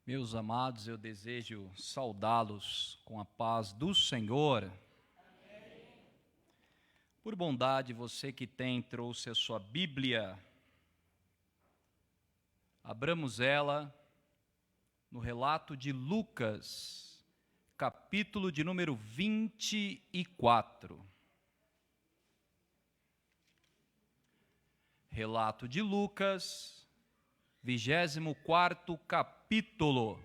Meus amados, eu desejo saudá-los com a paz do Senhor. Amém. Por bondade, você que trouxe a sua Bíblia, abramos ela no relato de Lucas, capítulo de número 24. Relato de Lucas, 24º capítulo.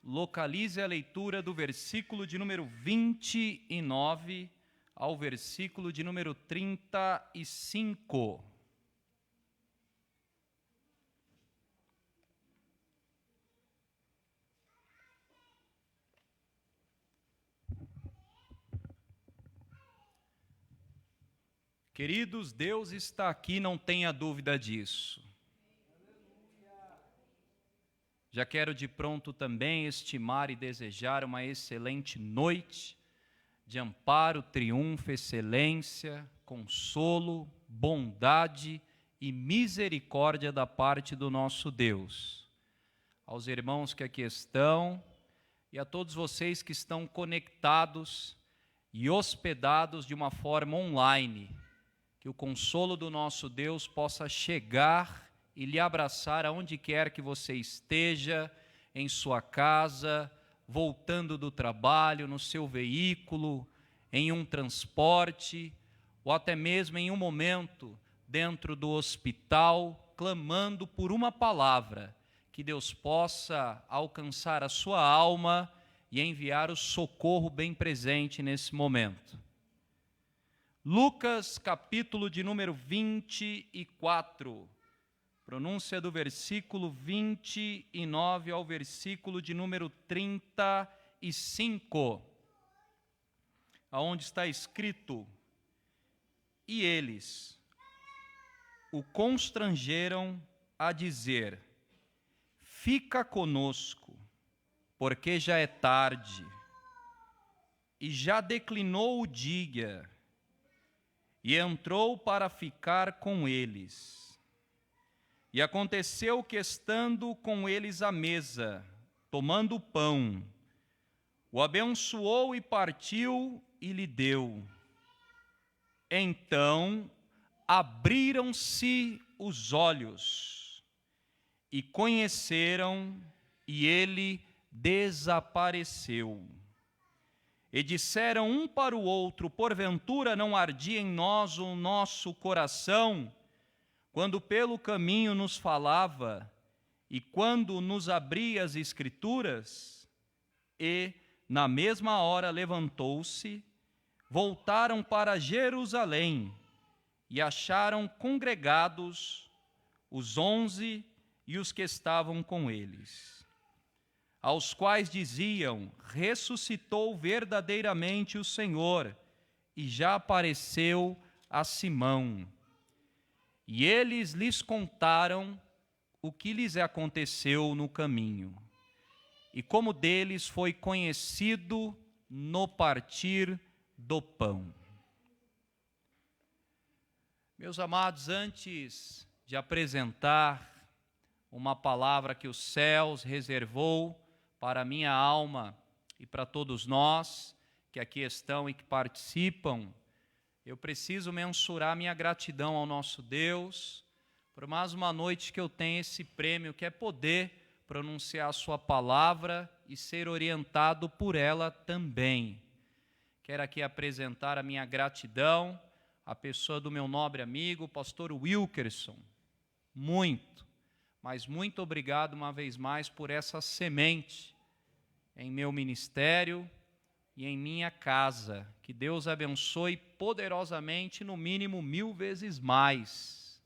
Localize a leitura do versículo de número 29 ao versículo de número 35. Queridos, Deus está aqui, não tenha dúvida disso. Já quero de pronto também estimar e desejar uma excelente noite de amparo, triunfo, excelência, consolo, bondade e misericórdia da parte do nosso Deus. Aos irmãos que aqui estão e a todos vocês que estão conectados e hospedados de uma forma online, que o consolo do nosso Deus possa chegar e lhe abraçar aonde quer que você esteja, em sua casa, voltando do trabalho, no seu veículo, em um transporte, ou até mesmo em um momento dentro do hospital, clamando por uma palavra, que Deus possa alcançar a sua alma e enviar o socorro bem presente nesse momento. Lucas, capítulo de número 24, pronúncia do versículo 29 ao versículo de número 35, aonde está escrito: E eles o constrangeram a dizer: Fica conosco, porque já é tarde, e já declinou o dia. E entrou para ficar com eles. E aconteceu que, estando com eles à mesa, tomando o pão, o abençoou e partiu e lhe deu. Então abriram-se os olhos e conheceram, e ele desapareceu. E disseram um para o outro: porventura não ardia em nós o nosso coração, quando pelo caminho nos falava, e quando nos abria as Escrituras? E, na mesma hora, levantou-se, voltaram para Jerusalém, e acharam congregados os 11 e os que estavam com eles, aos quais diziam: ressuscitou verdadeiramente o Senhor, e já apareceu a Simão. E eles lhes contaram o que lhes aconteceu no caminho, e como deles foi conhecido no partir do pão. Meus amados, antes de apresentar uma palavra que os céus reservou para a minha alma e para todos nós que aqui estão e que participam, eu preciso mensurar minha gratidão ao nosso Deus por mais uma noite que eu tenho esse prêmio, que é poder pronunciar a sua palavra e ser orientado por ela também. Quero aqui apresentar a minha gratidão à pessoa do meu nobre amigo, pastor Wilkerson. Muito, mas muito obrigado uma vez mais por essa semente em meu ministério e em minha casa. Que Deus abençoe poderosamente, no mínimo 1000 vezes mais.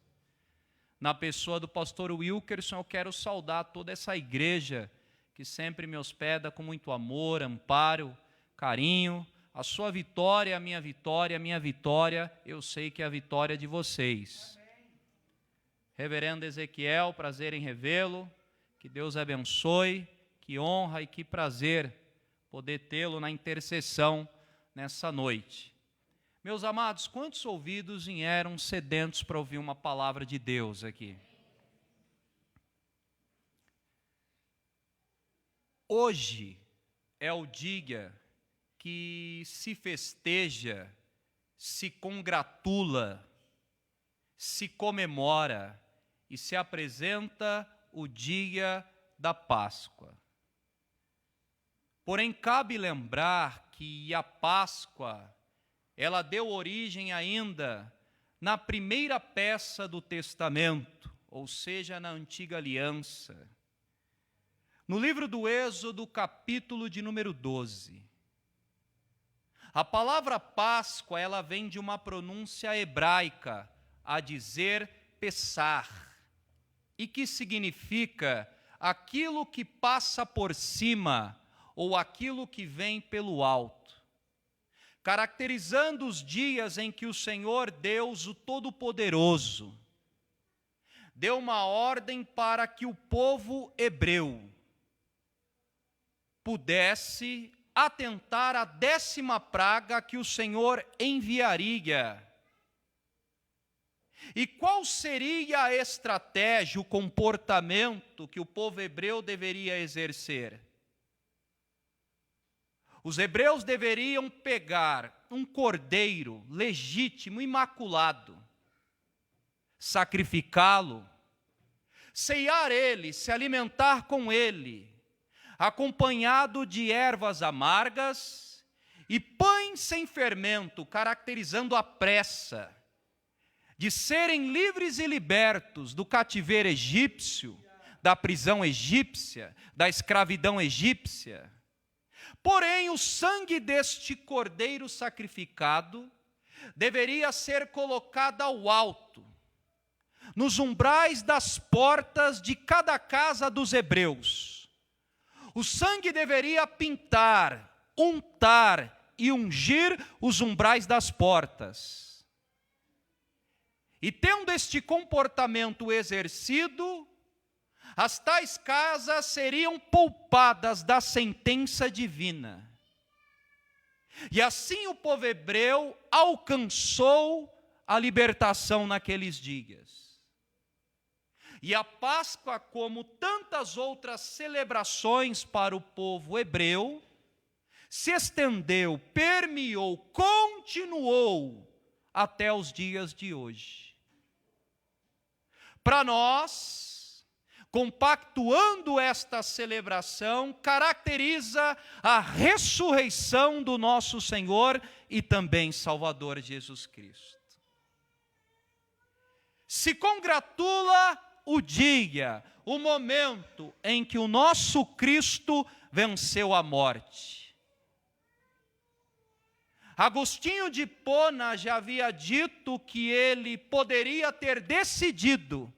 Na pessoa do pastor Wilkerson, eu quero saudar toda essa igreja que sempre me hospeda com muito amor, amparo, carinho. A sua vitória, a minha vitória, eu sei que é a vitória de vocês. Amém. Reverendo Ezequiel, prazer em revê-lo. Que Deus abençoe, que honra e que prazer poder tê-lo na intercessão nessa noite. Meus amados, quantos ouvidos vieram sedentos para ouvir uma palavra de Deus aqui? Hoje é o dia que se festeja, se congratula, se comemora e se apresenta o dia da Páscoa. Porém, cabe lembrar que a Páscoa, ela deu origem ainda na primeira peça do Testamento, ou seja, na Antiga Aliança. No livro do Êxodo, capítulo de número 12, a palavra Páscoa, ela vem de uma pronúncia hebraica, a dizer Pessar, e que significa aquilo que passa por cima, ou aquilo que vem pelo alto, caracterizando os dias em que o Senhor Deus, o Todo-Poderoso, deu uma ordem para que o povo hebreu pudesse atentar à 10ª praga que o Senhor enviaria. E qual seria a estratégia, o comportamento que o povo hebreu deveria exercer? Os hebreus deveriam pegar um cordeiro legítimo, imaculado, sacrificá-lo, ceiar ele, se alimentar com ele, acompanhado de ervas amargas e pães sem fermento, caracterizando a pressa de serem livres e libertos do cativeiro egípcio, da prisão egípcia, da escravidão egípcia. Porém, o sangue deste cordeiro sacrificado deveria ser colocado ao alto, nos umbrais das portas de cada casa dos hebreus. O sangue deveria pintar, untar e ungir os umbrais das portas. E tendo este comportamento exercido, as tais casas seriam poupadas da sentença divina. E assim o povo hebreu alcançou a libertação naqueles dias. E a Páscoa, como tantas outras celebrações para o povo hebreu, se estendeu, permeou, continuou até os dias de hoje. Para nós, compactuando esta celebração, caracteriza a ressurreição do nosso Senhor e também Salvador Jesus Cristo. Se congratula o dia, o momento em que o nosso Cristo venceu a morte. Agostinho de Hipona já havia dito que ele poderia ter decidido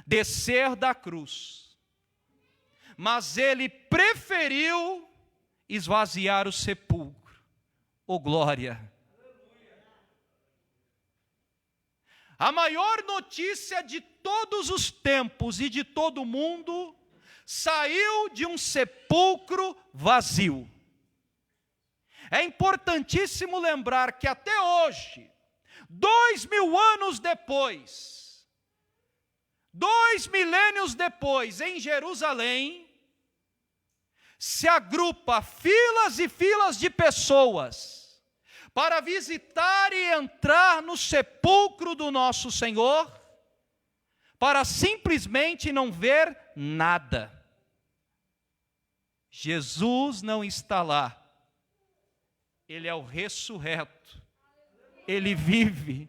descer da cruz, mas ele preferiu esvaziar o sepulcro. Oh, glória! A maior notícia de todos os tempos e de todo o mundo saiu de um sepulcro vazio. É importantíssimo lembrar que até hoje, 2000 anos depois, 2 milênios depois, em Jerusalém, se agrupa filas e filas de pessoas para visitar e entrar no sepulcro do nosso Senhor, para simplesmente não ver nada. Jesus não está lá. Ele é o ressurreto. Ele vive,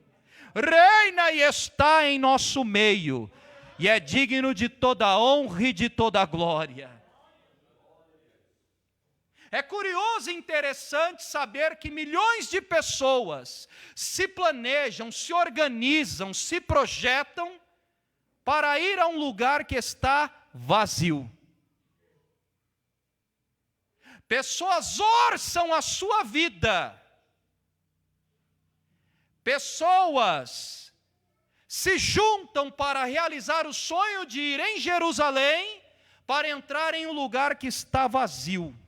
reina e está em nosso meio, e é digno de toda honra e de toda glória. É curioso e interessante saber que milhões de pessoas se planejam, se organizam, se projetam para ir a um lugar que está vazio. Pessoas orçam a sua vida. Pessoas se juntam para realizar o sonho de ir em Jerusalém para entrar em um lugar que está vazio.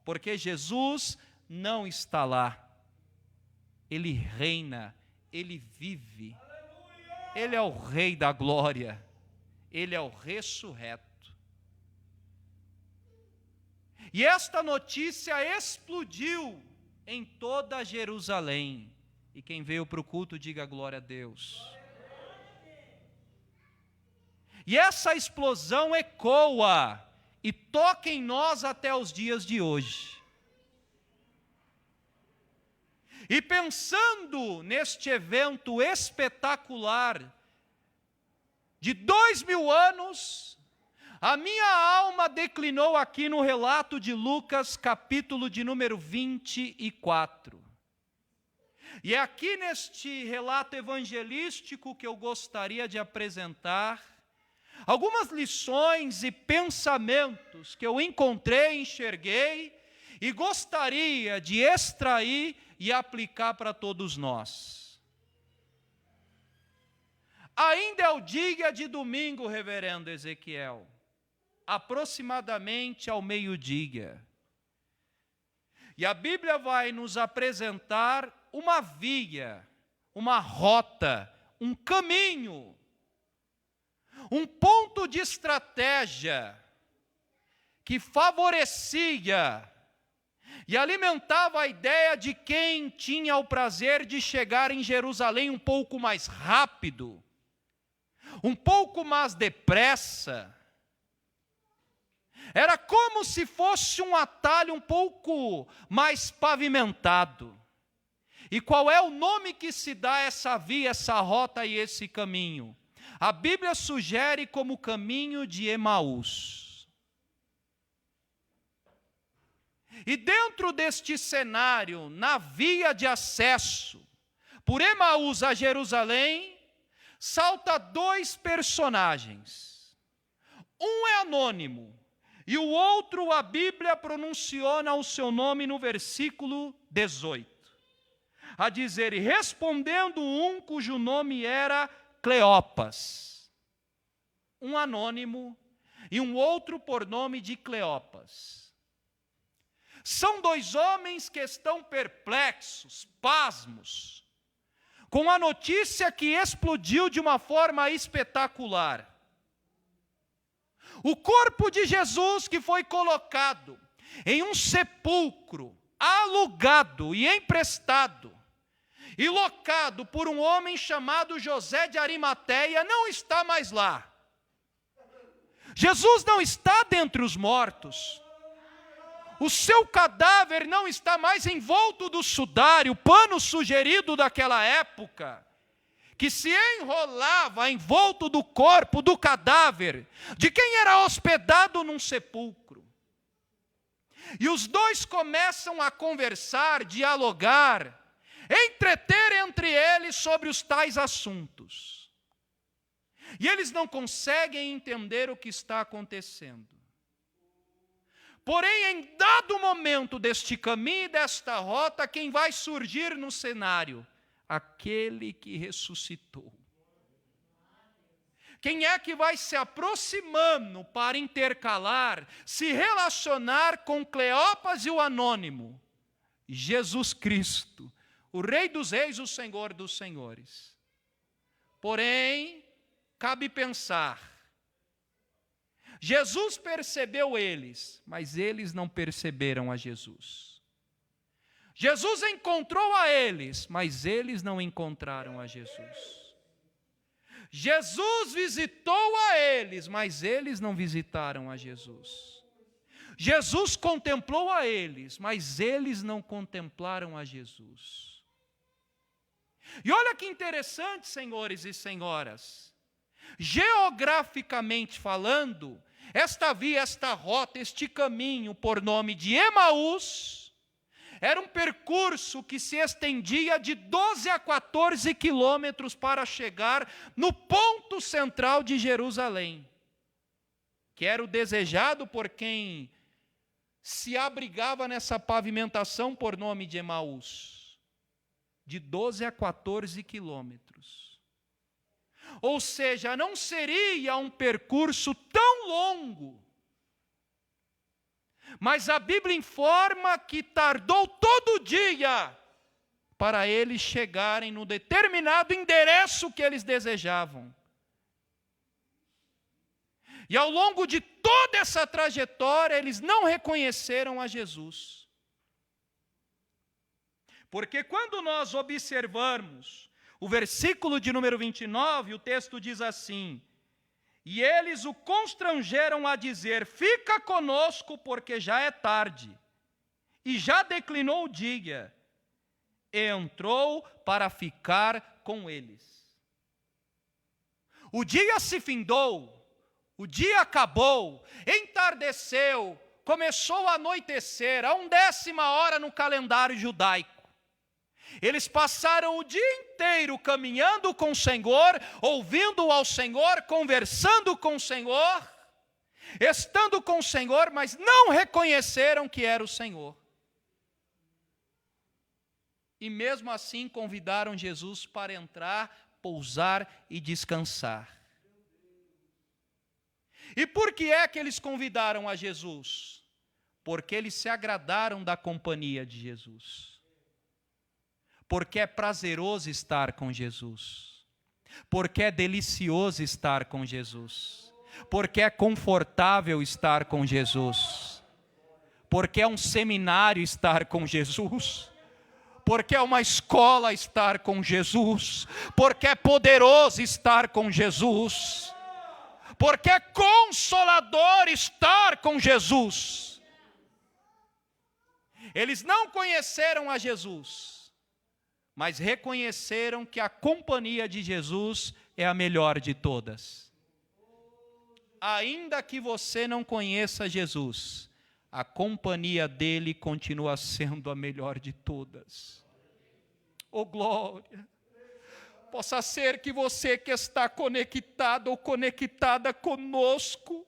Porque Jesus não está lá. Ele reina, Ele vive. Ele é o Rei da glória. Ele é o ressurreto. E esta notícia explodiu em toda Jerusalém. E quem veio para o culto, diga glória a Deus. E essa explosão ecoa e toca em nós até os dias de hoje. E pensando neste evento espetacular de 2000 anos, a minha alma declinou aqui no relato de Lucas, capítulo de número 24. E é aqui neste relato evangelístico que eu gostaria de apresentar algumas lições e pensamentos que eu encontrei, enxerguei e gostaria de extrair e aplicar para todos nós. Ainda é o dia de domingo, reverendo Ezequiel, aproximadamente ao meio-dia. E a Bíblia vai nos apresentar uma via, uma rota, um caminho, um ponto de estratégia que favorecia e alimentava a ideia de quem tinha o prazer de chegar em Jerusalém um pouco mais rápido, um pouco mais depressa. Era como se fosse um atalho um pouco mais pavimentado. E qual é o nome que se dá a essa via, essa rota e esse caminho? A Bíblia sugere como caminho de Emaús. E dentro deste cenário, na via de acesso por Emaús a Jerusalém, salta dois personagens. Um é anônimo e o outro a Bíblia pronunciona o seu nome no versículo 18. A dizer, e respondendo um cujo nome era Cleopas, um anônimo e um outro por nome de Cleopas. São dois homens que estão perplexos, pasmos, com a notícia que explodiu de uma forma espetacular. O corpo de Jesus que foi colocado em um sepulcro, alugado e emprestado, e locado por um homem chamado José de Arimateia, não está mais lá. Jesus não está dentre os mortos. O seu cadáver não está mais envolto do sudário, pano sugerido daquela época, que se enrolava envolto do corpo, do cadáver, de quem era hospedado num sepulcro. E os dois começam a conversar, dialogar, entreter entre eles sobre os tais assuntos. E eles não conseguem entender o que está acontecendo. Porém, em dado momento deste caminho e desta rota, quem vai surgir no cenário? Aquele que ressuscitou. Quem é que vai se aproximando para intercalar, se relacionar com Cleopas e o anônimo? Jesus Cristo, o Rei dos Reis, o Senhor dos Senhores. Porém, cabe pensar, Jesus percebeu eles, mas eles não perceberam a Jesus. Jesus encontrou a eles, mas eles não encontraram a Jesus. Jesus visitou a eles, mas eles não visitaram a Jesus. Jesus contemplou a eles, mas eles não contemplaram a Jesus. E olha que interessante, senhores e senhoras, geograficamente falando, esta via, esta rota, este caminho por nome de Emaús, era um percurso que se estendia de 12 a 14 quilômetros para chegar no ponto central de Jerusalém, que era o desejado por quem se abrigava nessa pavimentação por nome de Emaús, de 12 a 14 quilômetros. Ou seja, não seria um percurso tão longo, mas a Bíblia informa que tardou todo dia para eles chegarem no determinado endereço que eles desejavam. E ao longo de toda essa trajetória, eles não reconheceram a Jesus. Porque quando nós observarmos o versículo de número 29, o texto diz assim: e eles o constrangeram a dizer: fica conosco, porque já é tarde, e já declinou o dia. E entrou para ficar com eles. O dia se findou, o dia acabou, entardeceu, começou a anoitecer, a 10ª hora no calendário judaico. Eles passaram o dia inteiro caminhando com o Senhor, ouvindo ao Senhor, conversando com o Senhor, estando com o Senhor, mas não reconheceram que era o Senhor. E mesmo assim convidaram Jesus para entrar, pousar e descansar. E por que é que eles convidaram a Jesus? Porque eles se agradaram da companhia de Jesus. Porque é prazeroso estar com Jesus. Porque é delicioso estar com Jesus. Porque é confortável estar com Jesus. Porque é um seminário estar com Jesus. Porque é uma escola estar com Jesus. Porque é poderoso estar com Jesus. Porque é consolador estar com Jesus. Eles não conheceram a Jesus, mas reconheceram que a companhia de Jesus é a melhor de todas. Ainda que você não conheça Jesus, a companhia dele continua sendo a melhor de todas. Oh glória! Possa ser que você que está conectado ou conectada conosco,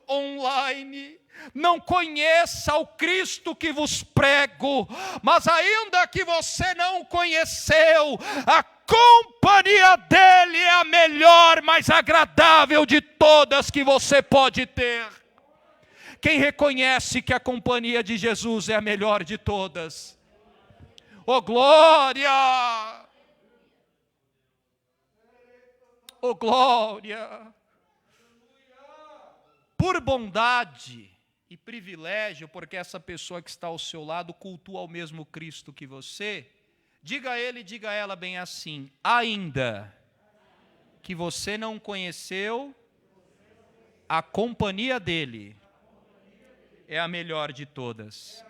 online, não conheça o Cristo que vos prego, mas ainda que você não conheceu, a companhia dele é a melhor, mais agradável de todas que você pode ter. Quem reconhece que a companhia de Jesus é a melhor de todas? Oh glória! Oh glória! Por bondade e privilégio, porque essa pessoa que está ao seu lado cultua o mesmo Cristo que você, diga a ele, diga a ela bem assim: ainda que você não conheceu, a companhia dele é a melhor de todas.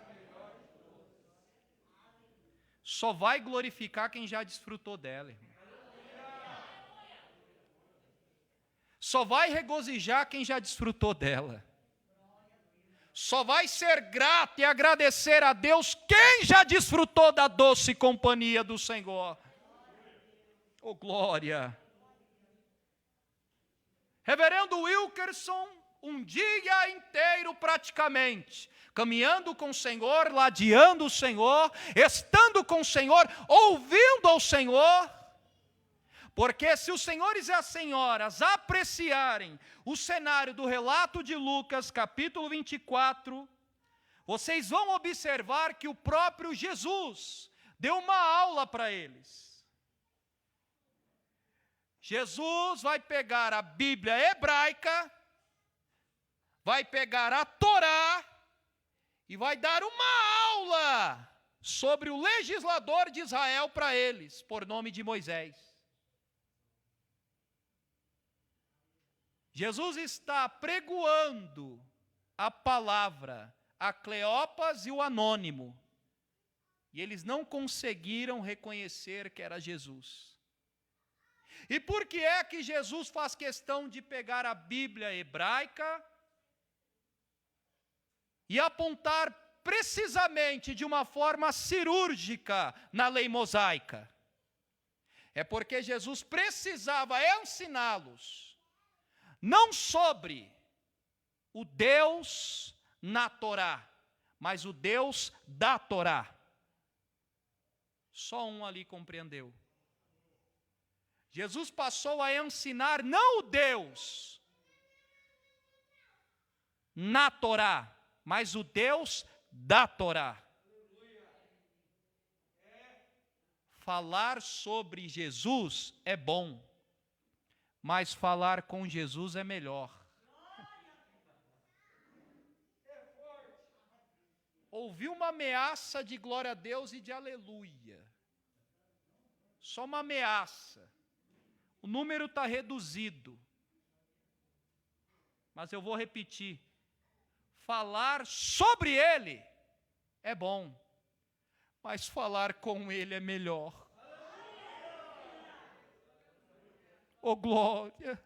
Só vai glorificar quem já desfrutou dela, irmão. Só vai regozijar quem já desfrutou dela. Só vai ser grato e agradecer a Deus quem já desfrutou da doce companhia do Senhor. Oh glória! Reverendo Wilkerson, um dia inteiro praticamente, caminhando com o Senhor, ladeando o Senhor, estando com o Senhor, ouvindo ao Senhor. Porque se os senhores e as senhoras apreciarem o cenário do relato de Lucas, capítulo 24, vocês vão observar que o próprio Jesus deu uma aula para eles. Jesus vai pegar a Bíblia hebraica, vai pegar a Torá e vai dar uma aula sobre o legislador de Israel para eles, por nome de Moisés. Jesus está pregoando a palavra a Cleopas e o anônimo. E eles não conseguiram reconhecer que era Jesus. E por que é que Jesus faz questão de pegar a Bíblia hebraica e apontar precisamente de uma forma cirúrgica na lei mosaica? É porque Jesus precisava ensiná-los não sobre o Deus na Torá, mas o Deus da Torá. Só um ali compreendeu. Jesus passou a ensinar não o Deus na Torá, mas o Deus da Torá. Falar sobre Jesus é bom, mas falar com Jesus é melhor. ouvi uma ameaça de glória a Deus e de aleluia. Só uma ameaça. O número está reduzido. Mas eu vou repetir. Falar sobre ele é bom, mas falar com ele é melhor. Oh, glória!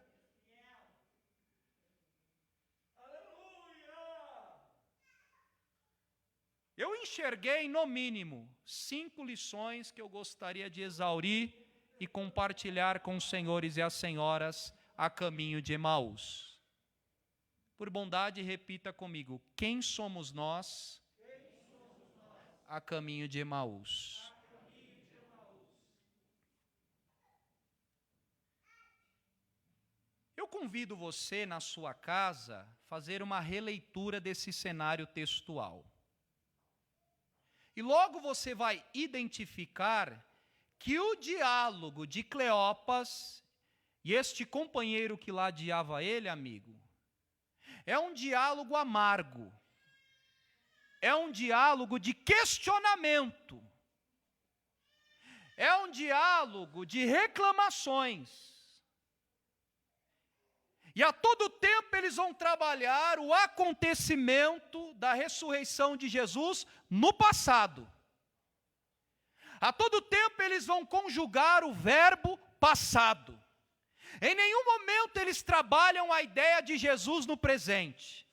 Eu enxerguei, no mínimo, 5 lições que eu gostaria de exaurir e compartilhar com os senhores e as senhoras a caminho de Emaús. Por bondade, repita comigo: quem somos nós a caminho de Emaús? Eu convido você, na sua casa, a fazer uma releitura desse cenário textual. E logo você vai identificar que o diálogo de Cleopas e este companheiro que ladeava ele, amigo, é um diálogo amargo. É um diálogo de questionamento. É um diálogo de reclamações. E a todo tempo eles vão trabalhar o acontecimento da ressurreição de Jesus no passado. A todo tempo eles vão conjugar o verbo passado. Em nenhum momento eles trabalham a ideia de Jesus no presente.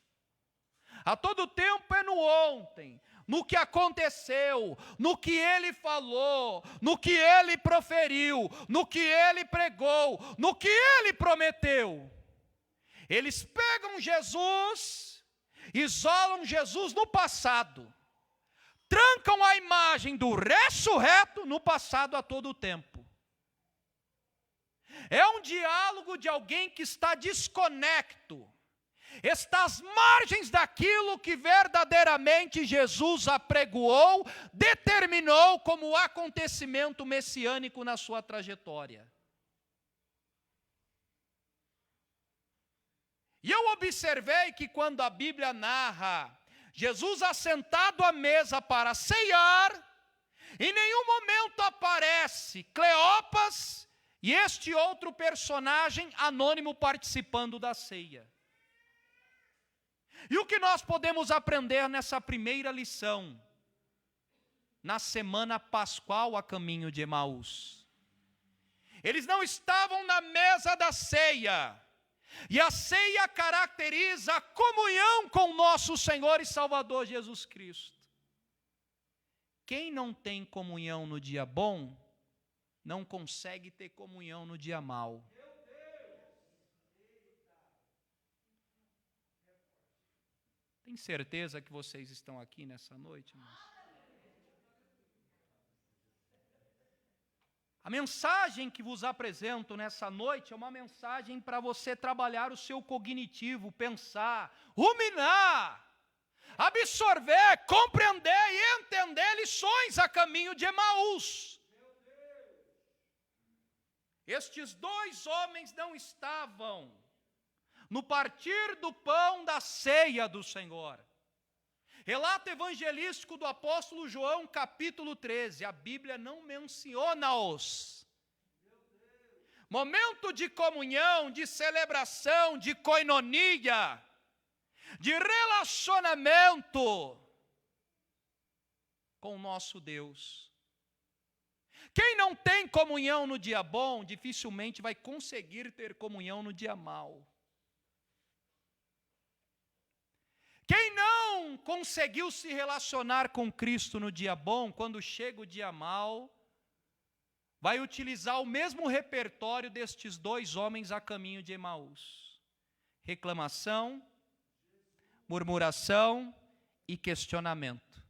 A todo tempo é no ontem, no que aconteceu, no que ele falou, no que ele proferiu, no que ele pregou, no que ele prometeu. Eles pegam Jesus, isolam Jesus no passado, trancam a imagem do ressurreto no passado a todo tempo. É um diálogo de alguém que está desconecto, está às margens daquilo que verdadeiramente Jesus apregoou, determinou como acontecimento messiânico na sua trajetória. E eu observei que quando a Bíblia narra Jesus assentado à mesa para ceiar, em nenhum momento aparece Cleopas e este outro personagem anônimo participando da ceia. E o que nós podemos aprender nessa primeira lição, na semana pascual a caminho de Emaús? Eles não estavam na mesa da ceia. E a ceia caracteriza a comunhão com o nosso Senhor e Salvador Jesus Cristo. Quem não tem comunhão no dia bom, não consegue ter comunhão no dia mau. Tem certeza que vocês estão aqui nessa noite, irmãos? A mensagem que vos apresento nessa noite é uma mensagem para você trabalhar o seu cognitivo, pensar, ruminar, absorver, compreender e entender lições a caminho de Emaús. Estes 2 homens não estavam no partir do pão da ceia do Senhor. Relato evangelístico do apóstolo João, capítulo 13, a Bíblia não menciona-os. Momento de comunhão, de celebração, de koinonia, de relacionamento com o nosso Deus. Quem não tem comunhão no dia bom, dificilmente vai conseguir ter comunhão no dia mau. Quem não conseguiu se relacionar com Cristo no dia bom, quando chega o dia mau, vai utilizar o mesmo repertório destes 2 homens a caminho de Emaús: reclamação, murmuração e questionamento.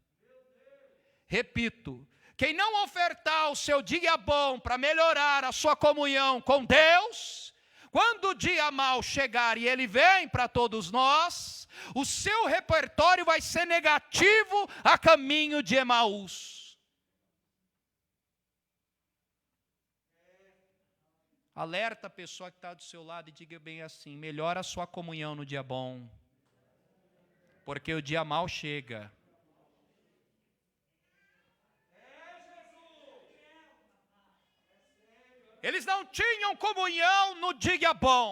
Repito, quem não ofertar o seu dia bom para melhorar a sua comunhão com Deus, quando o dia mau chegar e ele vem para todos nós, o seu repertório vai ser negativo a caminho de Emaús. Alerta a pessoa que está do seu lado e diga bem assim: melhora a sua comunhão no dia bom, porque o dia mau chega. Eles não tinham comunhão no dia bom.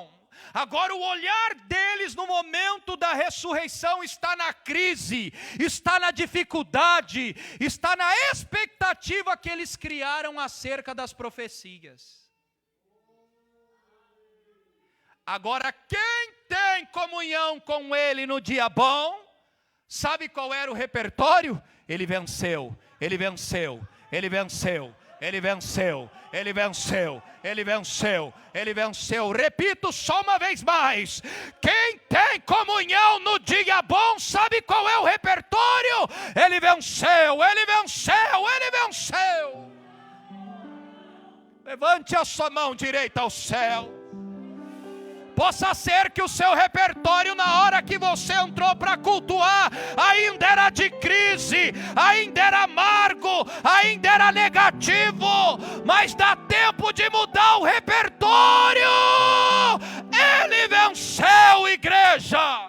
Agora o olhar deles no momento da ressurreição está na crise, está na dificuldade, está na expectativa que eles criaram acerca das profecias. Agora quem tem comunhão com ele no dia bom, sabe qual era o repertório? Ele venceu, ele venceu, ele venceu. Ele venceu, ele venceu, ele venceu, ele venceu. Repito só uma vez mais: quem tem comunhão no dia bom, sabe qual é o repertório? Ele venceu, ele venceu, ele venceu. Levante a sua mão direita ao céu. Possa ser que o seu repertório, na hora que você entrou para cultuar, ainda era de crise, ainda era amargo, ainda era negativo, mas dá tempo de mudar o repertório. Ele venceu, igreja.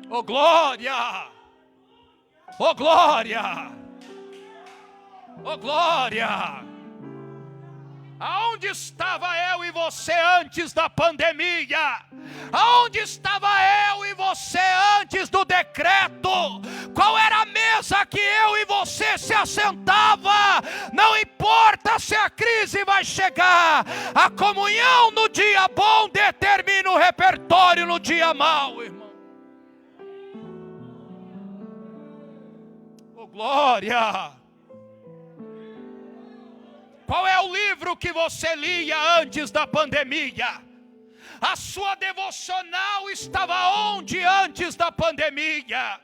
Oh glória! Oh glória! Oh glória! Aonde estava eu e você antes da pandemia? Aonde estava eu e você antes do decreto? Qual era a mesa que eu e você se assentava? Não importa se a crise vai chegar, a comunhão no dia bom determina o repertório no dia mau, irmão. Oh glória! Qual é o livro que você lia antes da pandemia? A sua devocional estava onde antes da pandemia?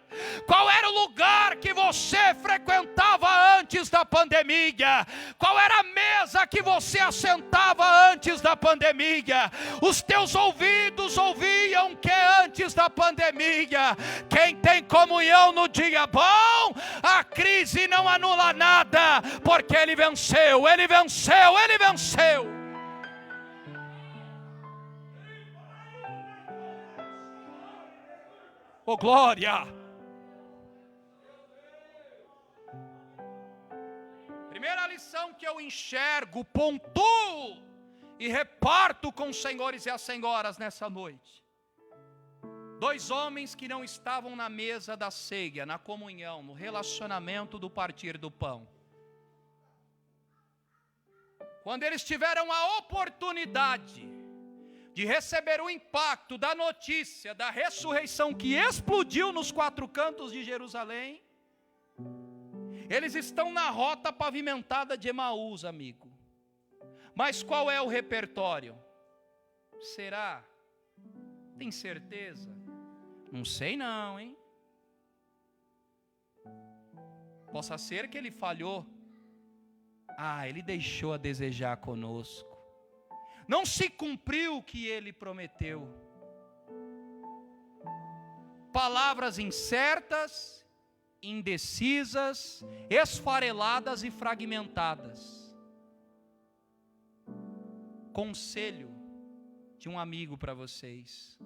Qual era o lugar que você frequentava antes da pandemia? Qual era a mesa que você assentava antes da pandemia? Os teus ouvidos ouviam que antes da pandemia? Quem tem comunhão no dia bom, a crise não anula nada, porque ele venceu, ele venceu, ele venceu. Oh glória! Primeira lição que eu enxergo, pontuo e reparto com os senhores e as senhoras nessa noite. 2 homens que não estavam na mesa da ceia, na comunhão, no relacionamento do partir do pão. Quando eles tiveram a oportunidade de receber o impacto da notícia da ressurreição que explodiu nos 4 cantos de Jerusalém, eles estão na rota pavimentada de Emaús, amigo. Mas qual é o repertório? Será? Tem certeza? Não sei não, hein? Possa ser que ele falhou. Ele deixou a desejar conosco. Não se cumpriu o que ele prometeu. Palavras incertas, indecisas, esfareladas e fragmentadas. Conselho de um amigo para vocês: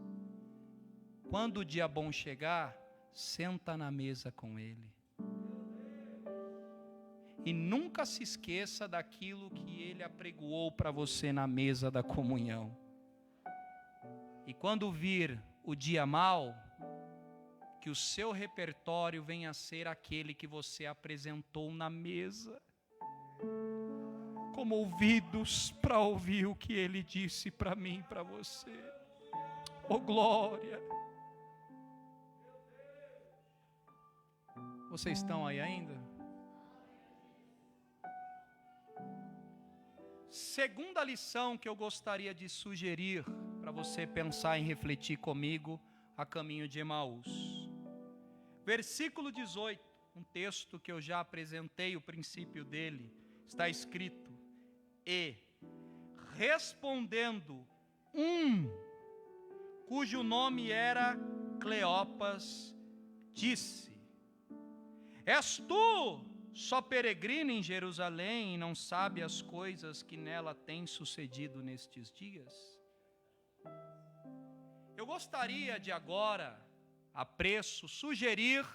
quando o dia bom chegar, senta na mesa com ele. E nunca se esqueça daquilo que ele apregoou para você na mesa da comunhão. E quando vir o dia mau, que o seu repertório venha a ser aquele que você apresentou na mesa, como ouvidos para ouvir o que ele disse para mim e para você. Oh glória! Vocês estão aí ainda? Segunda lição que eu gostaria de sugerir para você pensar e refletir comigo a caminho de Emaús. Versículo 18, um texto que eu já apresentei o princípio dele, está escrito: e respondendo cujo nome era Cleopas, disse: és tu só peregrina em Jerusalém e não sabe as coisas que nela têm sucedido nestes dias? Eu gostaria de agora, a preço, sugerir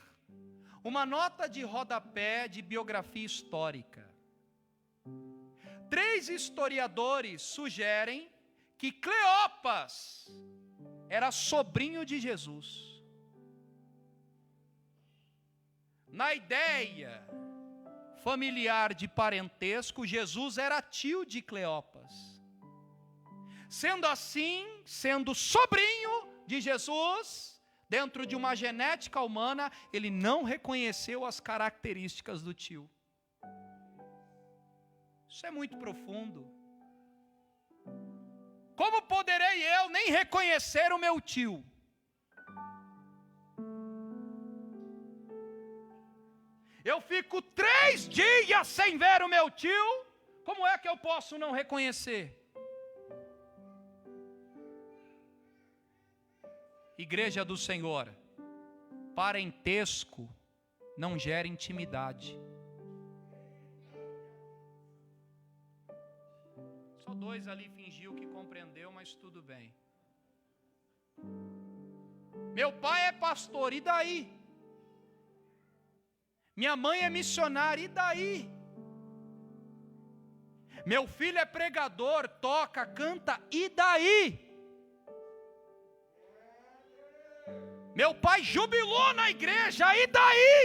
Uma nota de rodapé de biografia histórica. 3 historiadores sugerem que Cleopas era sobrinho de Jesus. Na ideia familiar de parentesco, Jesus era tio de Cleopas. Sendo assim, sendo sobrinho de Jesus, dentro de uma genética humana, ele não reconheceu as características do tio. Isso é muito profundo. Como poderei eu nem reconhecer o meu tio? Eu fico 3 dias sem ver o meu tio, como é que eu posso não reconhecer? Igreja do Senhor, parentesco não gera intimidade. Só 2 ali fingiu que compreendeu, mas tudo bem. Meu pai é pastor, e daí? Minha mãe é missionária, e daí? Meu filho é pregador, toca, canta, e daí? Meu pai jubilou na igreja, e daí?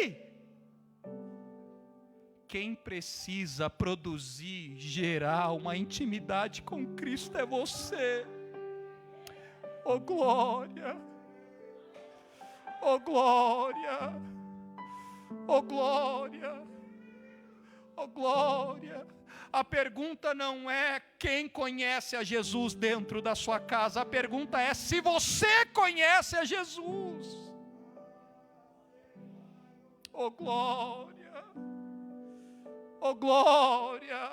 Quem precisa produzir, gerar uma intimidade com Cristo é você. Oh glória! Oh glória! Oh glória! Oh glória! A pergunta não é quem conhece a Jesus dentro da sua casa. A pergunta é se você conhece a Jesus. Oh glória! Oh glória!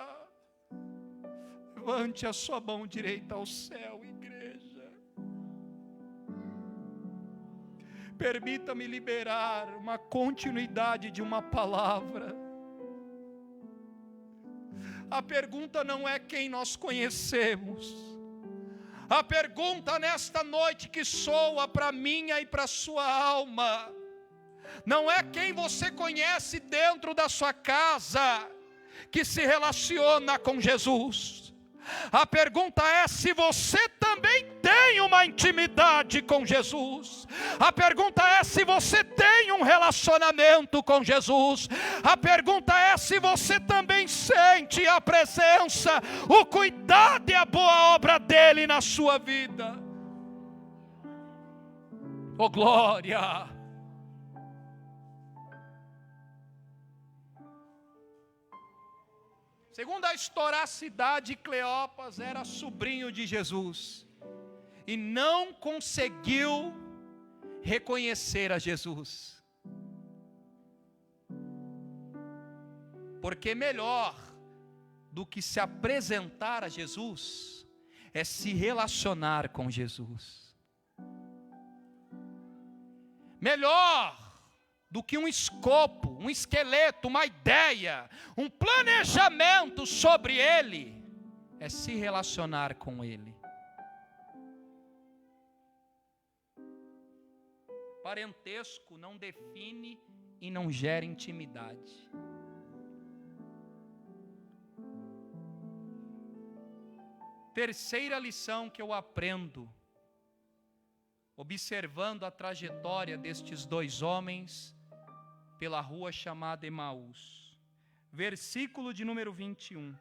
Levante a sua mão direita ao céu, igreja. Permita-me liberar uma continuidade de uma palavra. A pergunta não é quem nós conhecemos. A pergunta nesta noite que soa para minha e para a sua alma, não é quem você conhece dentro da sua casa que se relaciona com Jesus. A pergunta é se você também tem uma intimidade com Jesus. A pergunta é se você tem um relacionamento com Jesus. A pergunta é se você também sente a presença, o cuidado e a boa obra dele na sua vida. Oh glória! Segundo a historicidade, Cleopas era sobrinho de Jesus e não conseguiu reconhecer a Jesus. Porque melhor do que se apresentar a Jesus é se relacionar com Jesus. Melhor do que um escopo, um esqueleto, uma ideia, um planejamento sobre ele, é se relacionar com ele. Parentesco não define e não gera intimidade. Terceira lição que eu aprendo, observando a trajetória destes 2 homens pela rua chamada Emaús. Versículo de número 21.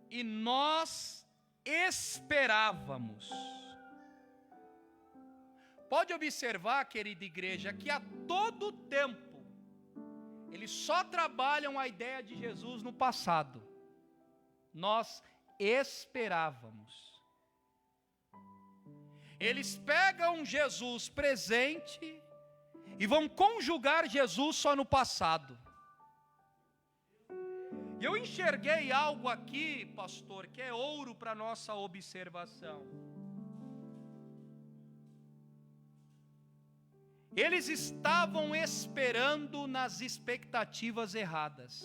E nós esperávamos. Pode observar, querida igreja, que a todo tempo eles só trabalham a ideia de Jesus no passado. Nós esperávamos. Eles pegam Jesus presente e vão conjugar Jesus só no passado. E eu enxerguei algo aqui, pastor, que é ouro para nossa observação. Eles estavam esperando nas expectativas erradas.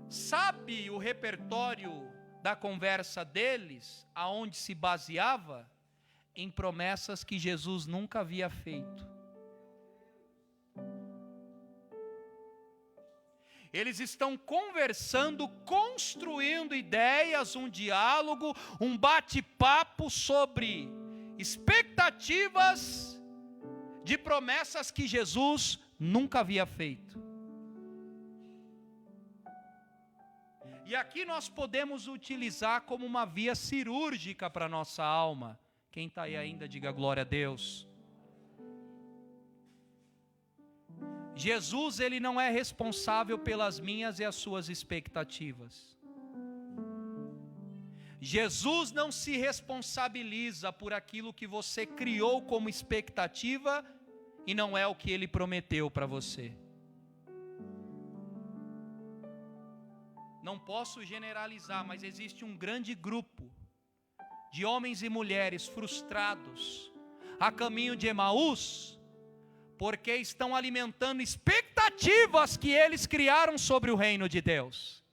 Sabe o repertório da conversa deles, aonde se baseava? em promessas que Jesus nunca havia feito. Eles estão conversando, construindo ideias, um diálogo, um bate-papo sobre expectativas de promessas que Jesus nunca havia feito. E aqui nós podemos utilizar como uma via cirúrgica para a nossa alma. Quem está aí ainda, diga glória a Deus. Jesus, ele não é responsável pelas minhas e as suas expectativas. Jesus não se responsabiliza por aquilo que você criou como expectativa e não é o que ele prometeu para você. Não posso generalizar, mas existe um grande grupo de homens e mulheres frustrados a caminho de Emaús, porque estão alimentando expectativas que eles criaram sobre o reino de Deus.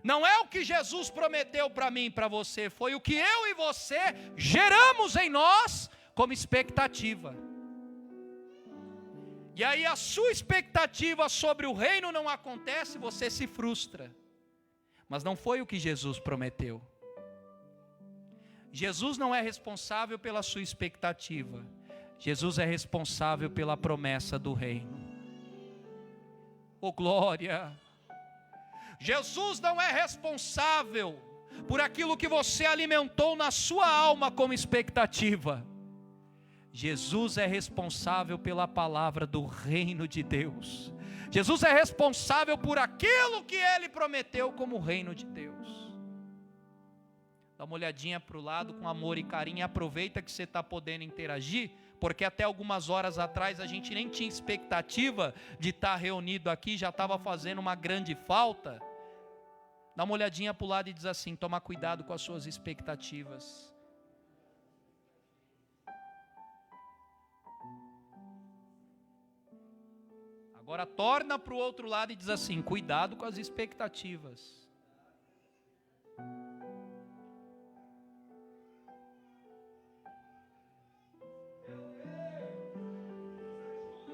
Não é o que Jesus prometeu para mim e para você, foi o que eu e você geramos em nós como expectativa. E aí a sua expectativa sobre o reino não acontece, você se frustra. Mas não foi o que Jesus prometeu. Jesus não é responsável pela sua expectativa. Jesus é responsável pela promessa do reino. Oh glória! Jesus não é responsável por aquilo que você alimentou na sua alma como expectativa. Jesus é responsável pela palavra do reino de Deus. Jesus é responsável por aquilo que Ele prometeu como reino de Deus. Dá uma olhadinha para o lado com amor e carinho. Aproveita que você está podendo interagir, porque até algumas horas atrás a gente nem tinha expectativa de estar reunido aqui, já estava fazendo uma grande falta. Dá uma olhadinha para o lado e diz assim: toma cuidado com as suas expectativas. Agora torna para o outro lado e diz assim: cuidado com as expectativas.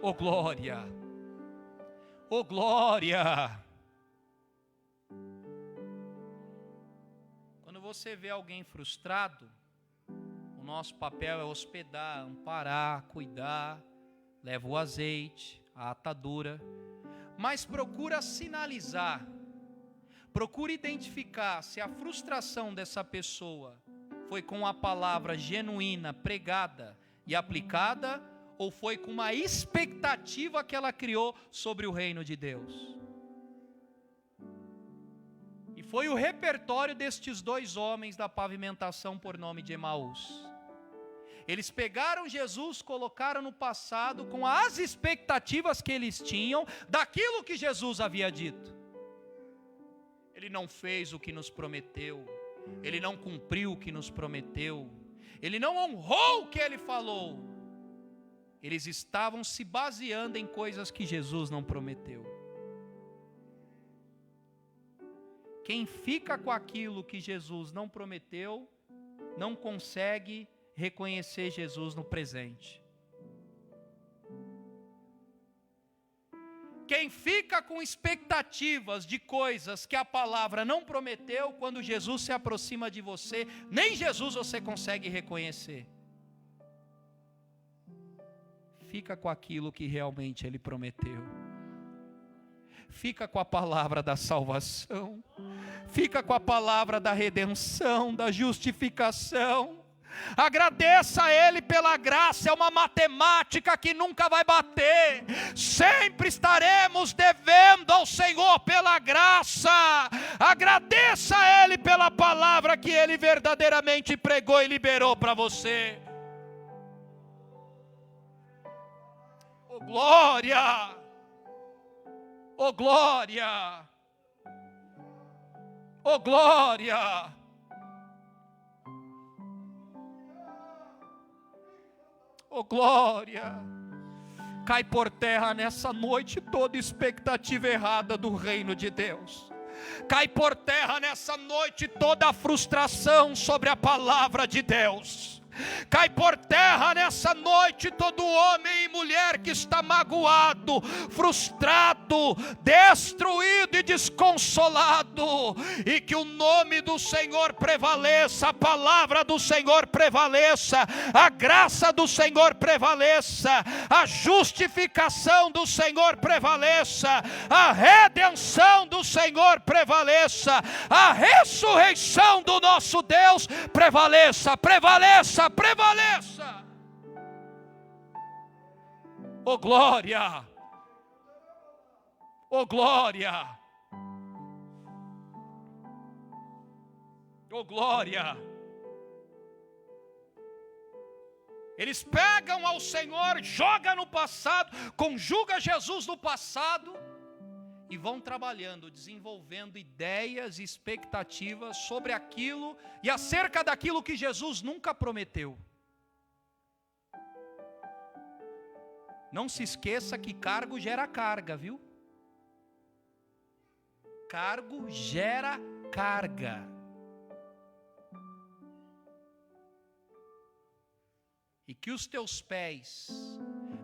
Oh glória! Oh glória! Quando você vê alguém frustrado, o nosso papel é hospedar, amparar, cuidar, leva o azeite, a atadura, mas procura sinalizar, procura identificar se a frustração dessa pessoa foi com a palavra genuína, pregada e aplicada, ou foi com uma expectativa que ela criou sobre o reino de Deus. E foi o repertório destes dois homens da pavimentação por nome de Emaús. Eles pegaram Jesus, colocaram no passado com as expectativas que eles tinham daquilo que Jesus havia dito. Ele não fez o que nos prometeu, ele não cumpriu o que nos prometeu, ele não honrou o que ele falou. Eles estavam se baseando em coisas que Jesus não prometeu. Quem fica com aquilo que Jesus não prometeu, não consegue reconhecer Jesus no presente. Quem fica com expectativas de coisas que a palavra não prometeu, quando Jesus se aproxima de você, nem Jesus você consegue reconhecer. Fica com aquilo que realmente Ele prometeu. Fica com a palavra da salvação. Fica com a palavra da redenção, da justificação. Agradeça a Ele pela graça, é uma matemática que nunca vai bater. Sempre estaremos devendo ao Senhor pela graça. Agradeça a Ele pela palavra que Ele verdadeiramente pregou e liberou para você. Oh glória! Oh glória! Oh glória! Oh glória! Cai por terra nessa noite toda expectativa errada do reino de Deus. Cai por terra nessa noite toda a frustração sobre a palavra de Deus. Cai por terra nessa noite todo homem e mulher que está magoado, frustrado, destruído e desconsolado, e que o nome do Senhor prevaleça, a palavra do Senhor prevaleça, a graça do Senhor prevaleça, a justificação do Senhor prevaleça, a redenção do Senhor prevaleça, a ressurreição do nosso Deus prevaleça, prevaleça. Oh glória, oh glória, oh glória. Eles pegam ao Senhor, jogam no passado, conjuga Jesus no passado e vão trabalhando, desenvolvendo ideias e expectativas sobre aquilo e acerca daquilo que Jesus nunca prometeu. Não se esqueça que cargo gera carga, viu? Cargo gera carga. E que os teus pés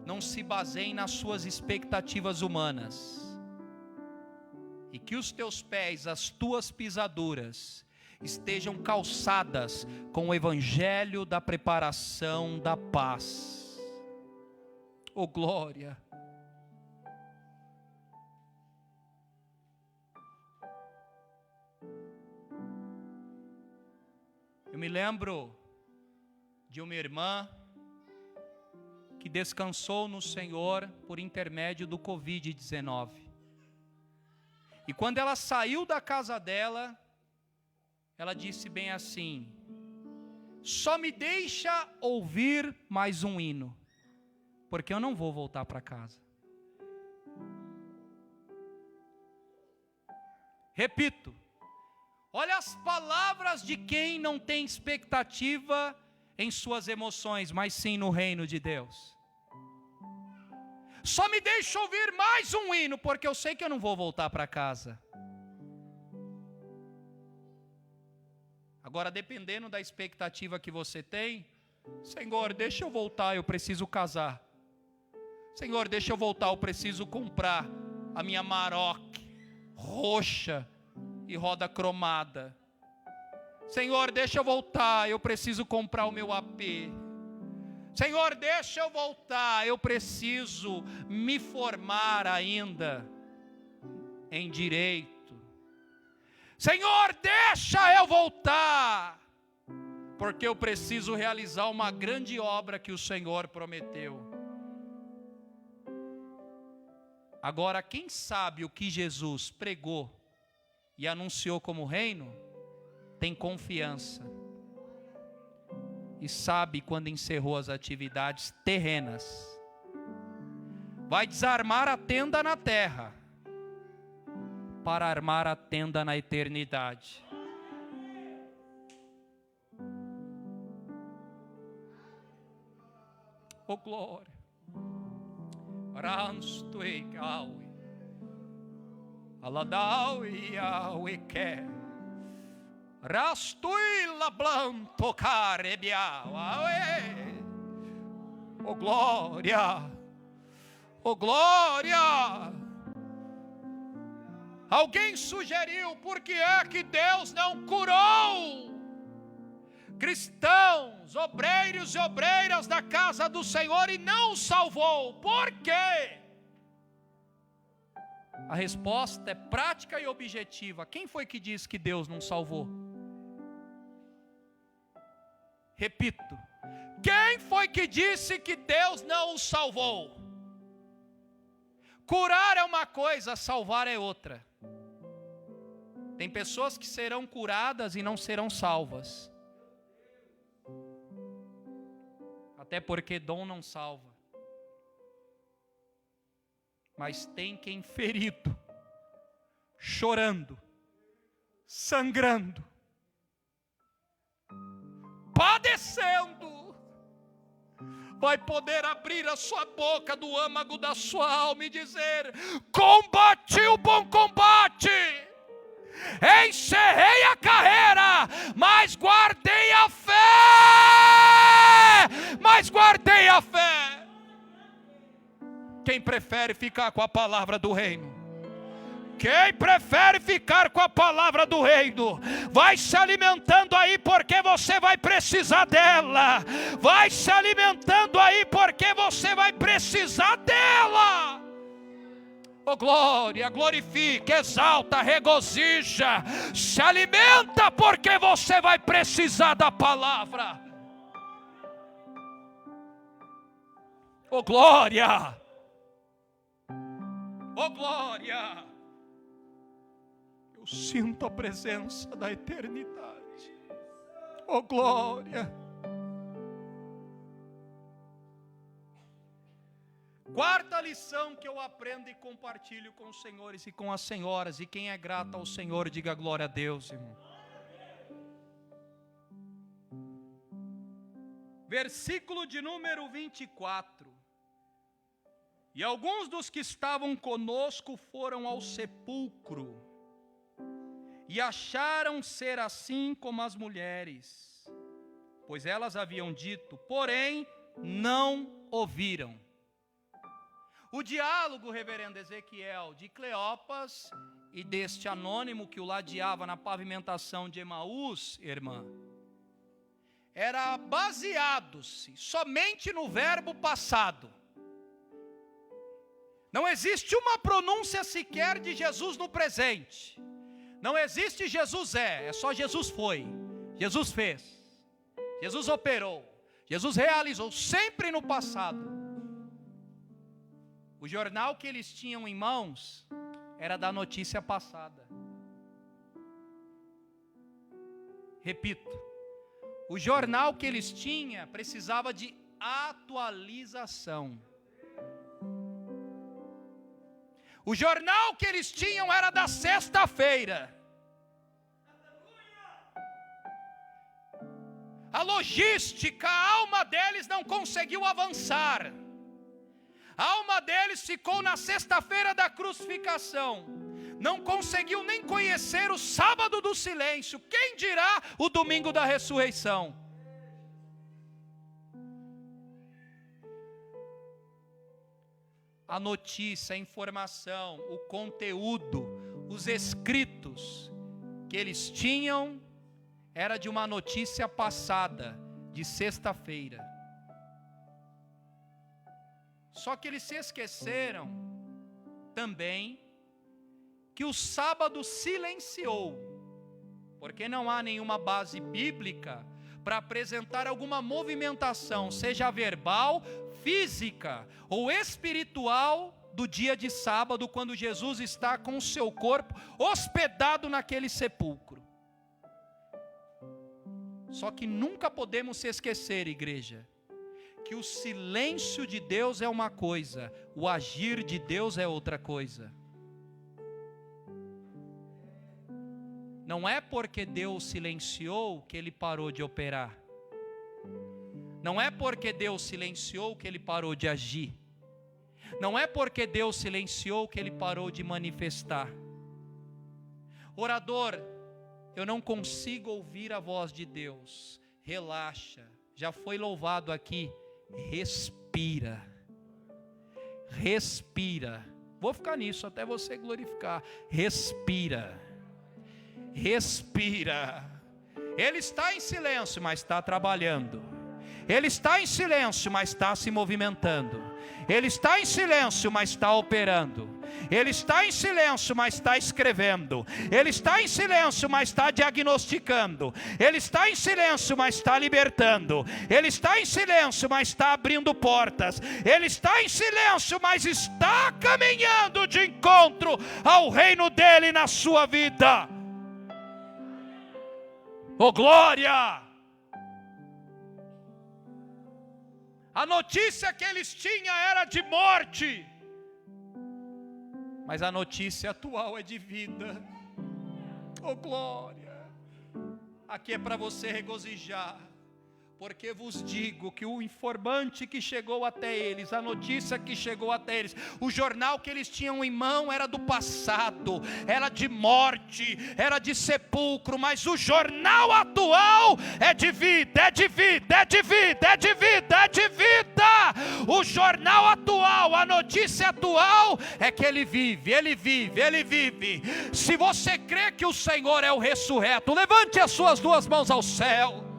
não se baseiem nas suas expectativas humanas. E que os teus pés, as tuas pisaduras, estejam calçadas com o evangelho da preparação da paz. Oh glória! Eu me lembro de uma irmã que descansou no Senhor por intermédio do Covid-19. E quando ela saiu da casa dela, ela disse bem assim: só me deixa ouvir mais um hino, porque eu não vou voltar para casa. Repito, olha as palavras de quem não tem expectativa em suas emoções, mas sim no reino de Deus. Só me deixa ouvir mais um hino, porque eu sei que eu não vou voltar para casa. Agora, dependendo da expectativa que você tem, Senhor, deixa eu voltar, eu preciso casar. Senhor, deixa eu voltar, eu preciso comprar a minha Maroc roxa e roda cromada. Senhor, deixa eu voltar, eu preciso comprar o meu AP. Senhor, deixa eu voltar, eu preciso me formar ainda em direito. Senhor, deixa eu voltar, porque eu preciso realizar uma grande obra que o Senhor prometeu. Agora, quem sabe o que Jesus pregou e anunciou como reino, tem confiança. E sabe quando encerrou as atividades terrenas. Vai desarmar a tenda na terra, para armar a tenda na eternidade. Oh glória. Ranstui gaui. Aladaui aui que. Rastui lablanto carebiau. Oh glória. Oh glória. Alguém sugeriu por que é que Deus não curou cristãos, obreiros e obreiras da casa do Senhor e não os salvou? Por quê? A resposta é prática e objetiva. Quem foi que disse que Deus não salvou? Repito, quem foi que disse que Deus não os salvou? Curar é uma coisa, salvar é outra. Tem pessoas que serão curadas e não serão salvas. Até porque dom não salva. Mas tem quem ferido, chorando, sangrando, padecendo, vai poder abrir a sua boca do âmago da sua alma e dizer: combati o bom combate, encerrei a carreira, mas guardei a fé. Quem prefere ficar com a palavra do reino? Quem prefere ficar com a palavra do reino? Vai se alimentando aí, porque você vai precisar dela. Vai se alimentando aí, porque você vai precisar dela. Oh glória, glorifica, exalta, regozija. Se alimenta, porque você vai precisar da palavra. Oh glória. Oh glória. Eu sinto a presença da eternidade. Oh glória. Quarta lição que eu aprendo e compartilho com os senhores e com as senhoras. E quem é grato ao Senhor, diga glória a Deus, irmão. Versículo de número 24. E alguns dos que estavam conosco foram ao sepulcro e acharam ser assim como as mulheres, pois elas haviam dito, porém não ouviram. O diálogo, reverendo Ezequiel, de Cleopas e deste anônimo que o ladeava na pavimentação de Emaús, irmã, era baseado-se somente no verbo passado. Não existe uma pronúncia sequer de Jesus no presente. Não existe Jesus é só Jesus foi, Jesus fez, Jesus operou, Jesus realizou, sempre no passado. O jornal que eles tinham em mãos era da notícia passada. Repito, o jornal que eles tinham precisava de atualização. O jornal que eles tinham era da sexta-feira. A logística, a alma deles não conseguiu avançar. A alma deles ficou na sexta-feira da crucificação. Não conseguiu nem conhecer o sábado do silêncio. Quem dirá o domingo da ressurreição? A notícia, a informação, o conteúdo, os escritos que eles tinham era de uma notícia passada, de sexta-feira. Só que eles se esqueceram também que o sábado silenciou, porque não há nenhuma base bíblica para apresentar alguma movimentação, seja verbal, física ou espiritual, do dia de sábado, quando Jesus está com o seu corpo hospedado naquele sepulcro. Só que nunca podemos se esquecer, igreja, que o silêncio de Deus é uma coisa, o agir de Deus é outra coisa. Não é porque Deus silenciou que Ele parou de operar. Não é porque Deus silenciou que Ele parou de agir. Não é porque Deus silenciou que Ele parou de manifestar. Orador, eu não consigo ouvir a voz de Deus. Relaxa, já foi louvado aqui. Respira. Respira. Vou ficar nisso até você glorificar. Respira. Respira. Ele está em silêncio, mas está trabalhando. Ele está em silêncio, mas está se movimentando. Ele está em silêncio, mas está operando. Ele está em silêncio, mas está escrevendo. Ele está em silêncio, mas está diagnosticando. Ele está em silêncio, mas está libertando. Ele está em silêncio, mas está abrindo portas. Ele está em silêncio, mas está caminhando de encontro ao reino dele na sua vida. Oh glória! A notícia que eles tinham era de morte, mas a notícia atual é de vida. Oh glória! Aqui é para você regozijar, Porque vos digo que o informante que chegou até eles, a notícia que chegou até eles, o jornal que eles tinham em mão era do passado, era de morte, era de sepulcro, mas o jornal atual é de vida, é de vida, é de vida, é de vida, é de vida. O jornal atual, a notícia atual é que ele vive, ele vive, ele vive. Se você crê que o Senhor é o ressurreto, levante as suas duas mãos ao céu.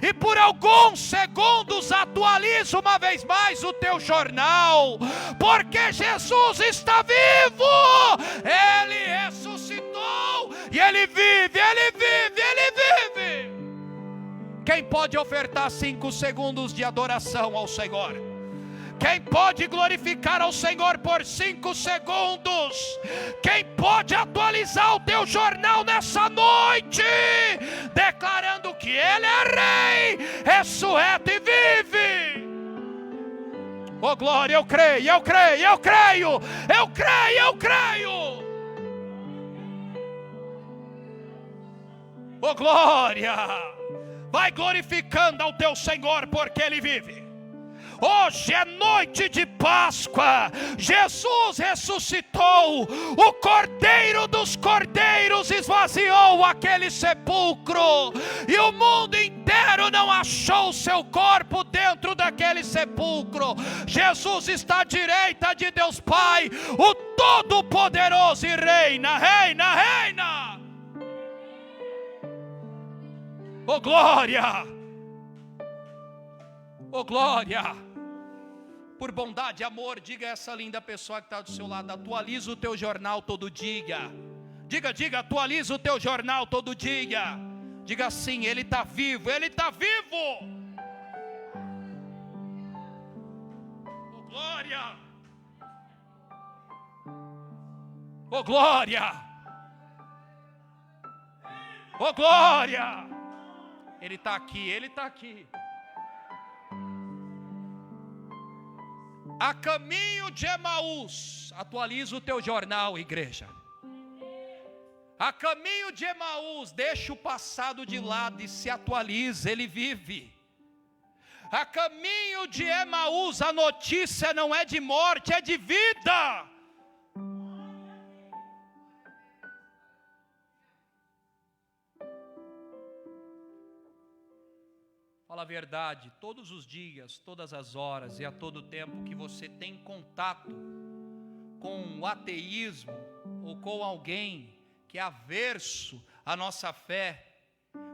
E por alguns segundos atualiza uma vez mais o teu jornal, porque Jesus está vivo, Ele ressuscitou, e Ele vive, Ele vive, Ele vive. Quem pode ofertar 5 segundos de adoração ao Senhor? Quem pode glorificar ao Senhor por 5 segundos? Quem pode atualizar o teu jornal nessa noite, declarando que Ele é Rei, ressurreto e vive? Oh glória, eu creio, eu creio, eu creio, eu creio, eu creio. Oh glória, vai glorificando ao teu Senhor porque Ele vive. Hoje é noite de Páscoa, Jesus ressuscitou, o Cordeiro dos Cordeiros esvaziou aquele sepulcro, e o mundo inteiro não achou seu corpo dentro daquele sepulcro. Jesus está à direita de Deus Pai, o Todo-Poderoso, e reina, reina, reina. Oh glória, oh glória. Por bondade e amor, diga a essa linda pessoa que está do seu lado: atualiza o teu jornal todo dia. Diga, diga, atualiza o teu jornal todo dia. Diga assim: Ele está vivo, Ele está vivo. Oh glória, oh glória, oh glória. Ele está aqui, Ele está aqui. A caminho de Emaús, atualiza o teu jornal, igreja. A caminho de Emaús, deixa o passado de lado e se atualiza, Ele vive. A caminho de Emaús, a notícia não é de morte, é de vida. Fala a verdade, todos os dias, todas as horas e a todo tempo que você tem contato com o ateísmo ou com alguém que é averso à nossa fé,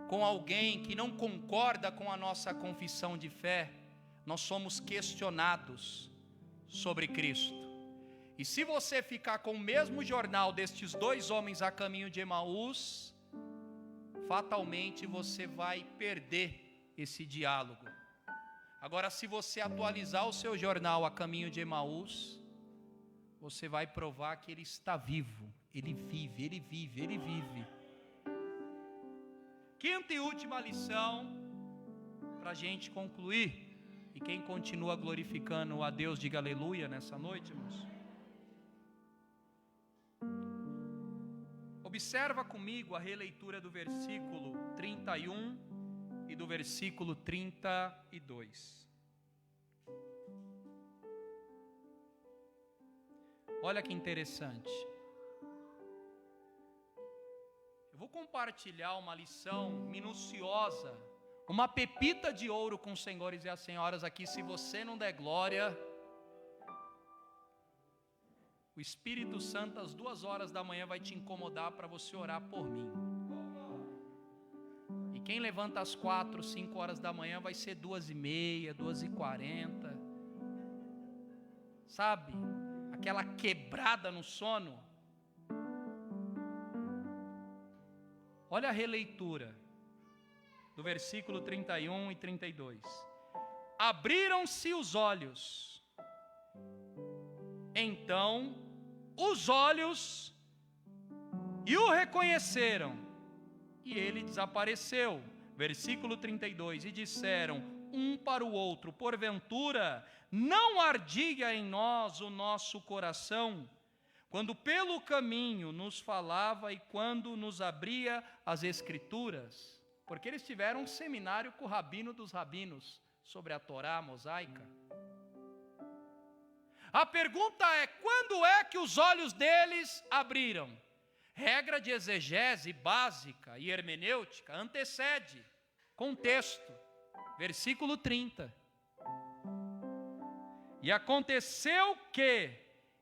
com alguém que não concorda com a nossa confissão de fé, nós somos questionados sobre Cristo. E se você ficar com o mesmo jornal destes 2 homens a caminho de Emaús, fatalmente você vai perder esse diálogo. Agora, se você atualizar o seu jornal a caminho de Emaús, você vai provar que Ele está vivo, Ele vive, Ele vive, Ele vive. Quinta e última lição, para a gente concluir, e quem continua glorificando a Deus, diga aleluia nessa noite, irmãos. Observa comigo a releitura do versículo 31 e do versículo 32. Olha que interessante. Eu vou compartilhar uma lição minuciosa, uma pepita de ouro com os senhores e as senhoras aqui. Se você não der glória, o Espírito Santo às 2h da manhã vai te incomodar para você orar por mim. Quem levanta às 4, 5 horas da manhã vai ser 2h30, 2h40. Sabe? Aquela quebrada no sono. Olha a releitura do versículo 31 e 32. Abriram-se os olhos. Então, os olhos e o reconheceram. E ele desapareceu. Versículo 32. E disseram um para o outro: porventura não ardia em nós o nosso coração, quando pelo caminho nos falava e quando nos abria as Escrituras? porque eles tiveram um seminário com o rabino dos rabinos sobre a Torá mosaica. A pergunta é: quando é que os olhos deles abriram? Regra de exegese básica e hermenêutica antecede. Contexto, versículo 30. E aconteceu que,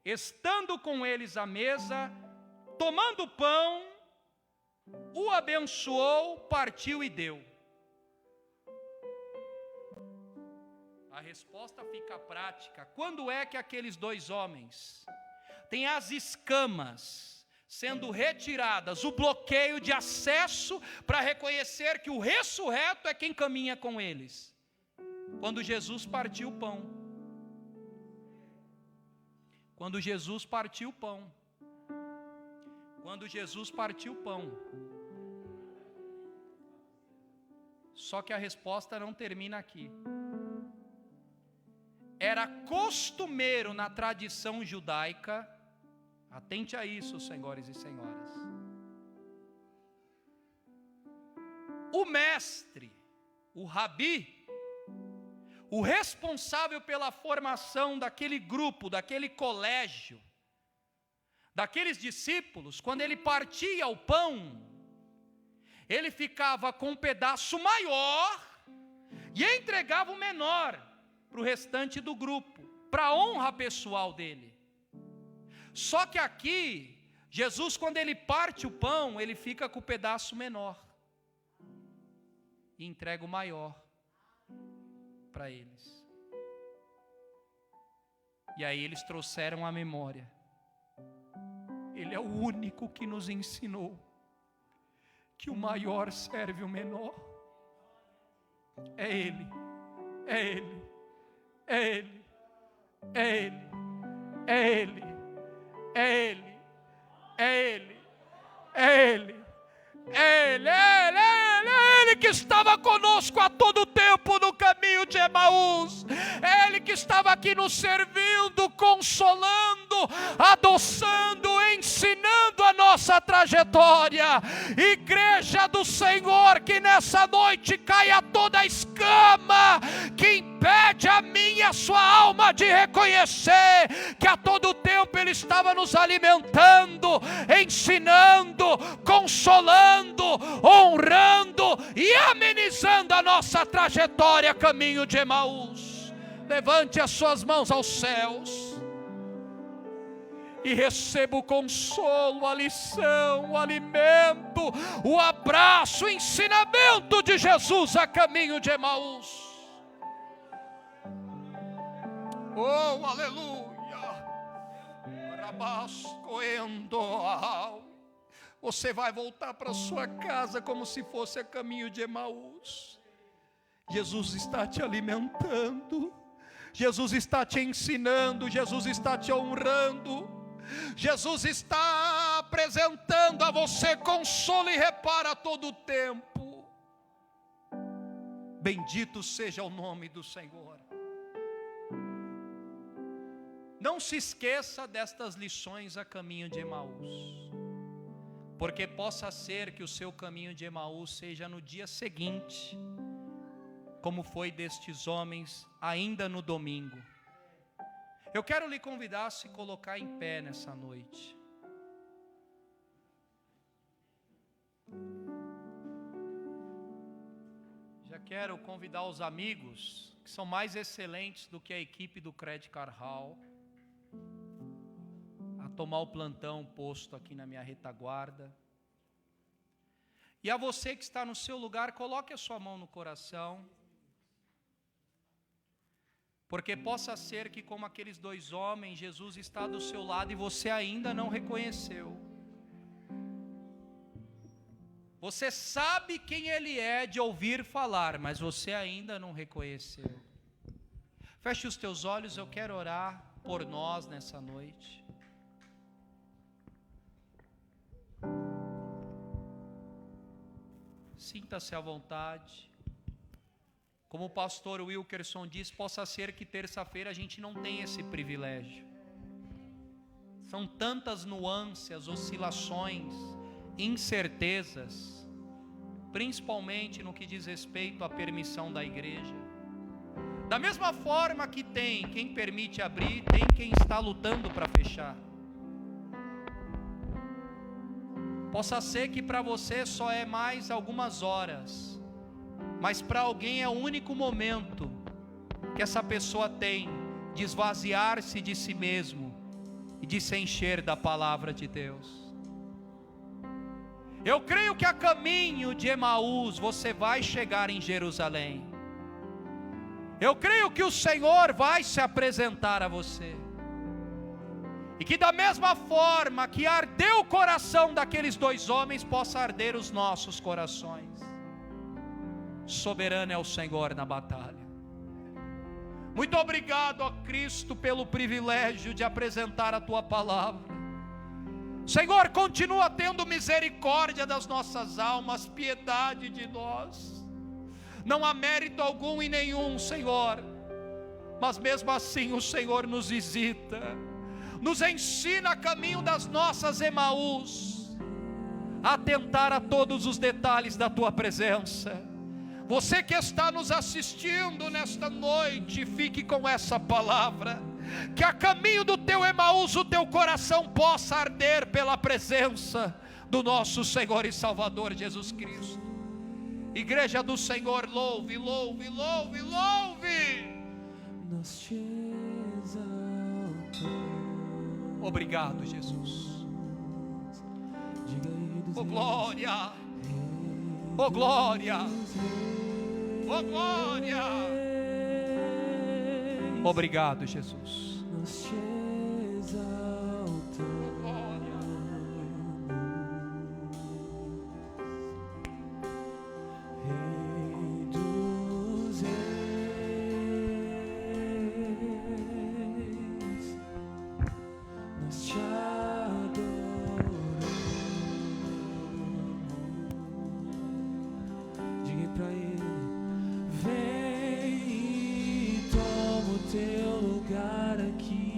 estando com eles à mesa, tomando pão, o abençoou, partiu e deu. A resposta fica prática. Quando é que aqueles dois homens têm as escamas sendo retiradas, o bloqueio de acesso para reconhecer que o ressurreto é quem caminha com eles? Quando Jesus partiu o pão. Quando Jesus partiu o pão. Quando Jesus partiu o pão. Só que a resposta não termina aqui. Era costumeiro na tradição judaica, atente a isso, senhores e senhoras, o mestre, o rabi, o responsável pela formação daquele grupo, daquele colégio, daqueles discípulos, quando ele partia o pão, ele ficava com um pedaço maior e entregava o menor para o restante do grupo, para a honra pessoal dele. Só que aqui, Jesus, quando ele parte o pão, ele fica com o pedaço menor e entrega o maior para eles. E aí eles trouxeram a memória. Ele é o único que nos ensinou que o maior serve o menor. É Ele, é Ele, é Ele, é Ele, é Ele, é Ele, é Ele, é Ele, é Ele, é Ele que estava conosco a todo tempo no caminho de Emaús. É Ele que estava aqui nos servindo, consolando, adoçando, ensinando a nossa trajetória. Igreja do Senhor, que nessa noite caia toda a escama que impede a minha e a sua alma de reconhecer que a todo tempo Ele estava nos alimentando, ensinando, consolando, honrando e amenizando a nossa trajetória caminho de Emaús. Levante as suas mãos aos céus e receba o consolo, a lição, o alimento, o abraço, o ensinamento de Jesus a caminho de Emaús. Oh, aleluia! Rabascoendo. Você vai voltar para sua casa como se fosse a caminho de Emaús. Jesus está te alimentando. Jesus está te ensinando, Jesus está te honrando, Jesus está apresentando a você consolo e reparo a todo tempo. Bendito seja o nome do Senhor. Não se esqueça destas lições a caminho de Emaús, porque possa ser que o seu caminho de Emaús seja no dia seguinte, como foi destes homens ainda no domingo. Eu quero lhe convidar a se colocar em pé nessa noite. Já quero convidar os amigos, que são mais excelentes do que a equipe do Credit Card Hall, a tomar o plantão posto aqui na minha retaguarda. E a você que está no seu lugar, coloque a sua mão no coração, porque possa ser que, como aqueles dois homens, Jesus está do seu lado e você ainda não reconheceu. Você sabe quem Ele é de ouvir falar, mas você ainda não reconheceu. Feche os teus olhos, eu quero orar por nós nessa noite. Sinta-se à vontade. Como o pastor Wilkerson diz, possa ser que terça-feira a gente não tenha esse privilégio. São tantas nuances, oscilações, incertezas. principalmente no que diz respeito à permissão da igreja. Da mesma forma que tem quem permite abrir, tem quem está lutando para fechar. Possa ser que para você só é mais algumas horas, mas para alguém é o único momento que essa pessoa tem de esvaziar-se de si mesmo e de se encher da palavra de Deus. Eu creio que a caminho de Emaús você vai chegar em Jerusalém. Eu creio que o Senhor vai se apresentar a você. E que da mesma forma que ardeu o coração daqueles dois homens, possa arder os nossos corações. Soberano é o Senhor na batalha. Muito obrigado, ó Cristo, pelo privilégio de apresentar a Tua palavra. Senhor, continua tendo misericórdia das nossas almas, piedade de nós. Não há mérito algum em nenhum, Senhor, mas mesmo assim o Senhor nos visita, nos ensina caminho das nossas Emaús, a atentar a todos os detalhes da Tua presença. Você que está nos assistindo nesta noite, fique com essa palavra, que a caminho do teu Emaús o teu coração possa arder pela presença do nosso Senhor e Salvador Jesus Cristo. Igreja do Senhor, louve, louve, louve, louve. Nós te exaltamos. Obrigado, Jesus. Diga aí dos Oh glória, oh glória, oh glória. Obrigado, Jesus. Nós te exaltamos. Oh glória. Rei dos reis, nós te adoramos. Diga pra ele: vem e toma o teu lugar aqui.